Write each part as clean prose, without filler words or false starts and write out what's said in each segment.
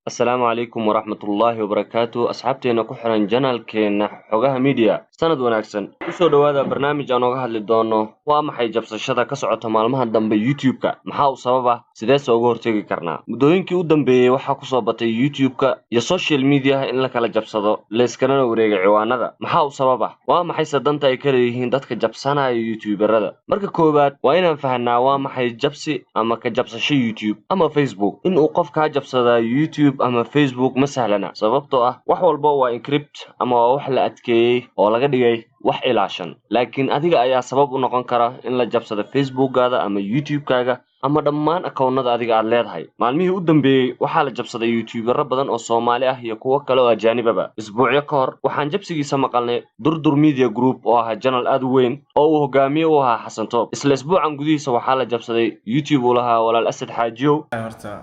السلام عليكم ورحمة الله وبركاته أصحابتنا كحران جنال كينا حوغاها ميديا سند وناكسن kusoo dhawaada barnaamij aan uga hadli doono waa maxay jabsashada ka socota maalmaha dambe YouTube-ka maxaa u sababa sidee soo uga hortagi karnaa muddooyinkii u dambeeyay waxaa ku soo batay YouTube-ka iyo social media in la kala jabsado la iskana wareega ciwaanada maxaa u sababa waa maxay sadanta ay kala yihiin dadka jabsanaya YouTuberada marka koowaad waa inaan fahanaa waa maxay jabsi ama ka jabsasho YouTube ama Facebook in uu qof ka jabsada YouTube ama Facebook ma sahlana sababtoo ah wax walba waa encrypt ama waa wax la adkeeyay oo laga dhigay wax ilaashan laakiin adiga ayaa sabab u noqon kara in la jabsado Facebook-gaada ama YouTube-kaaga ama dhammaan akoonnada adiga aad leedahay maalmihii u dambeeyay waxaa la jabsaday YouTuberro badan oo Soomaali ah iyo kuwo kale oo ajaanibaba isbuucyo ka hor waxaan jabsigiisa maqalnay Durdur Media Group oo ah channel aad u weyn oo uu hogaamiye u ahaa Xasan Toob isla isbuucan gudihiisa waxaa la jabsaday YouTube u lahaa walaal Asad Xaajiyow horta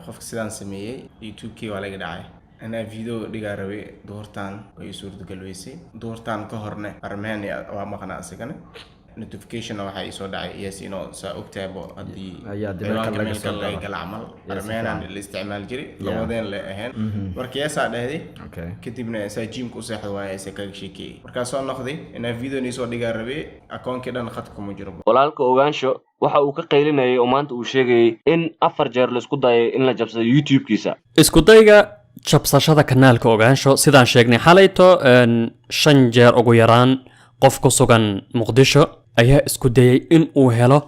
qofka sidaan sameeyay YouTube-kii waa laga dhacay أنا فيديو دقا روي دورتان ويسور دقلويسي دورتان كهرنا أرماني ومقنا أسكنا notification waxaa ii soo dhacay yes inoo saa ogtaabo hadii ciwaanka meelka laga gala camal armeenan la isticmaal jiray labadeen la ahayn markaysaa dhahday kadibna saa jimka u seexdo waa ay kaga sheekay marka soo noqday inaa video ni soo dhigaa rabay akoonkii dhan khadka kuma jiro walaalka ogaansho waxa uu ka qaylinayay oo maanta uu sheegay in 4 jeer la isku dayay in la jabsado YouTube-kiisa isku dayga jabsashada kanaalka ogaansho sidaan sheegnay xalayto 5 jeer ugu yaraan qof ku sugan Muqdisho ayaa isku dayay in uu helo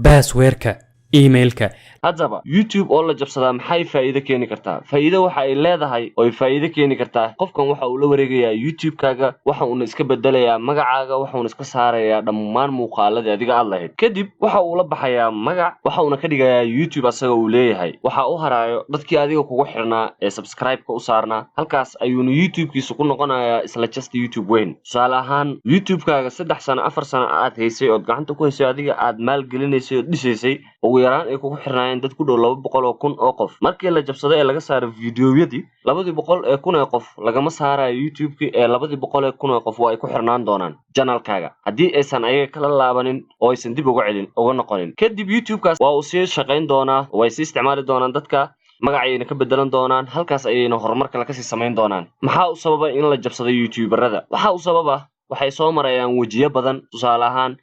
passwordka emailka haddaba YouTube oo la jabsadaa maxay faa'iido keeni kartaa faa'iido waxa ay leedahay oo faa'iido keeni kartaa qofkan waxa uu la wareegayaa YouTube-kaaga waxa uu iska bedelayaa magacaaga waxa uu iska saarayaa dhammaan muuqaaladii adiga aad lahayd kadib waxa uu la baxayaa magac waxa uu ka dhigayaa YouTube asaga uu leeyahay waxa uu haraayo dadkii adiga kugu xirnaa ee subscribe-ka u saarnaa halkaas ayuu YouTube-kiisu ku noqonayaa isla just YouTube weyn tusaale ahaan YouTube-kaaga 3 sano 4 sano aad haysay oo gacanta ku haysay adiga aad maal gelinaysay oo dhisaysay ugu yaraan ay kugu xirnaayeen dad ku dhow 200,000 oo qof markii la jabsaday ee laga saaray fiidiyowyadii 200,000 oo qof lagama saarayo YouTube-ki ee 200,000 oo qof waa ay ku xirnaan doonaan channel-kaaga haddii aysan ayaga kala laabanin oo aysan dib uga noqonin kadib YouTube-kaas waa uu sii shaqayn doonaa oo ay sii isticmaali doonaan dadka magacayna ka bedelan doonaan halkaas ayayna horumar kale ka sii samayn doonaan maxaa u sababa in la jabsado YouTuberada waxa u sababa waxay soo marayaan wajiyo badan tusaale ahaan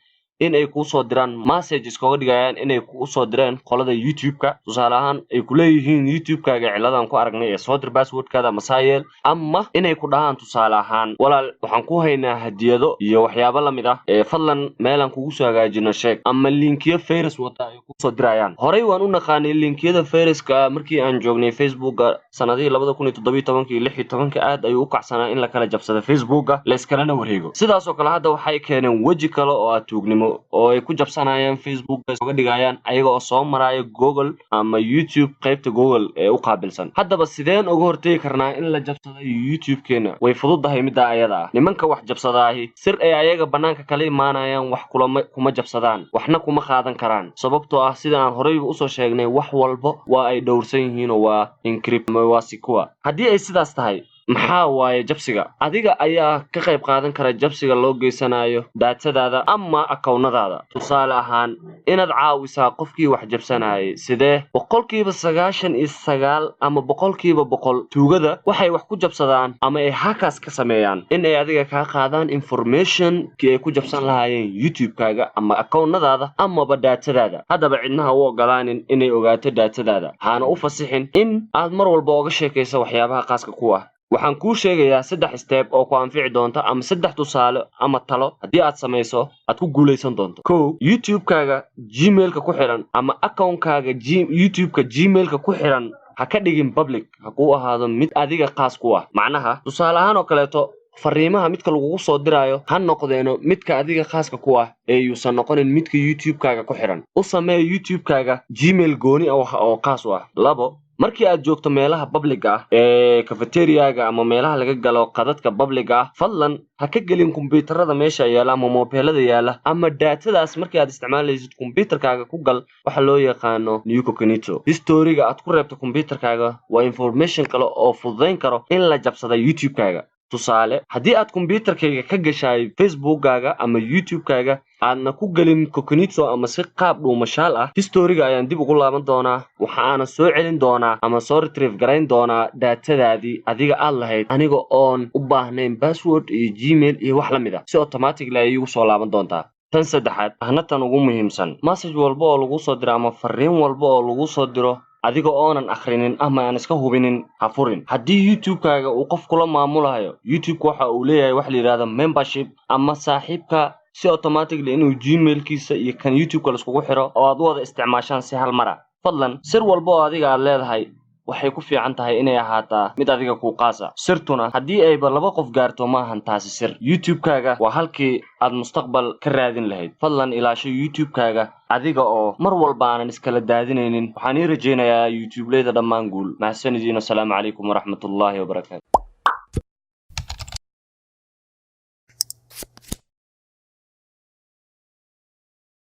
in ay ku soo diraan messages kooga dhigayaan in ay ku soo direen qolada YouTube-ka tusaale ahaan ay ku leeyihiin YouTube-kaaga ciladan ku aragnay ee soo dir password-kaada masaayeel ama inay ku dhahaan tusaale ahaan walaal waxaan ku haynaa hadiyado iyo waxyaabo la mid ah ee fadlan meelan kugu soo hagaajino sheeg ama linkiyo virus wata ay ku soo dirayaan horay waan u naqaanay linkiyada viruska markii aan joognay Facebook-ga sanadii 2017 iyo 16 aad ay u kacsanaa in la kala jabsado Facebook-ga la iskana wareego sidaas oo kale hadda waxay keeneen waji kale oo aad tuugnimo oo ay ku jabsanayaan Facebook-ka uga dhigayaan ayaga oo soo maraya Google ama YouTube qaybta Google ee u qaabilsan haddaba sideen uga hortagi karnaa in la jabsado YouTube-keena way fududahay midda ayada ah nimanka wax jabsadaahi sir ay ayaga banaanka kala imaanayaan wax kuma jabsadaan waxna kuma qaadan karaan sababtoo ah sida aan horey u soo sheegnay wax walba waa ay dhowrsan yihiin oo waa encrypt ama waa secure haddii ay sidaas tahay maxaa waaye jabsiga adiga ayaa ka qayb qaadan kara jabsiga loo geysanayo daatadaada ama akoonnadaada tusaale ahaan inaad caawisaa qofkii wax jabsanayay sidee 99% ama 100% tuugada waxay wax ku jabsadaan ama ay hackers ka sameeyaan in ay adiga ka qaadaan information kii ay ku jabsan lahaayeen YouTube-kaaga ama akoonnadaada ama daatadaada haddaba cidnaha u ogolaanin inay ogaato daatadaada haana u fasixin in aad mar walba uga sheekayso waxyaabaha qaaska ku ah waxaan kuu sheegayaa 3 step oo ku anfici doonta ama 3 tusaale ama talo haddii aad samayso aad ku guuleysan doonto YouTube-kaaga Gmail-ka ku xiran ama account-kaaga YouTube-ka Gmail-ka ku xiran ha ka dhigin public ha ku ahaado mid adiga qaas ku ah macnaha tusaale ahaan oo kaleeto fariimaha midka lagu soo diraayo ha noqdeeno midka adiga khaaska ku ah ee yuusan noqonin midka YouTube-kaaga ku xiran u samee YouTube-kaaga Gmail gooni oo qaas u ah labo markii aad joogto meelaha public ah ee cafeteria-ga ama meelaha laga galo qadadka public ah fadlan ha ka gelin kombiyuutarada meesha yaala ama mobilada yaala ama daatadaas markii aad isticmaalaysid kombiyuutarkaaga ku gal waxa loo yaqaano incognito history-ga aad ku reebto kombiyuutarkaaga waa information kale oo fududeyn karo in la jabsado YouTube-kaaga tusaale haddii aad kombiyuutarkaaga ka gashay Facebook-gaaga ama YouTube-kaaga aadna ku gelin cognito ama si qaab dhuumashaal ah, historiga ayaan dib ugu laaban doonaa, waxa aan soo celin doonaa ama soo retrieve garayn doonaa datadaadii adiga aad lahayd aniga oon u baahnayn password iyo Gmail iyo wax la mid ah, si automatically ay igu soo laaban doontaa. tan saddexaad ahna tan ugu muhiimsan, message walba oo lagu soo diro ama fariin walba oo lagu soo diro adiga oonan akhrinin ama aan iska hubinin ha furin. haddii YouTube-kaaga uu qof kula maamulayo, YouTube waxa uu leeyahay wax la yiraahdo membership ama saaxiibka, si automatically inuu Gmail-kiisa iyo kan YouTube-ka la iskugu xiro oo aad wada isticmaashaan si hal mar ah. fadlan sir walba oo adiga aad leedahay waxay ku fiican tahay inay ahaataa mid adiga ku qaasa. sirtuna haddii ayba laba qof gaarto ma ahan taasi sir. YouTube-kaaga waa halkii aad mustaqbal ka raadin lahayd. fadlan ilaasho YouTube-kaaga adiga oo mar walba aanan iskala daadinaynin. waxaan ii rajaynayaa YouTube-leyda dhammaan guul. mahadsanidin. assalaamu calaykum waraxmatullaahi wabarakaatu.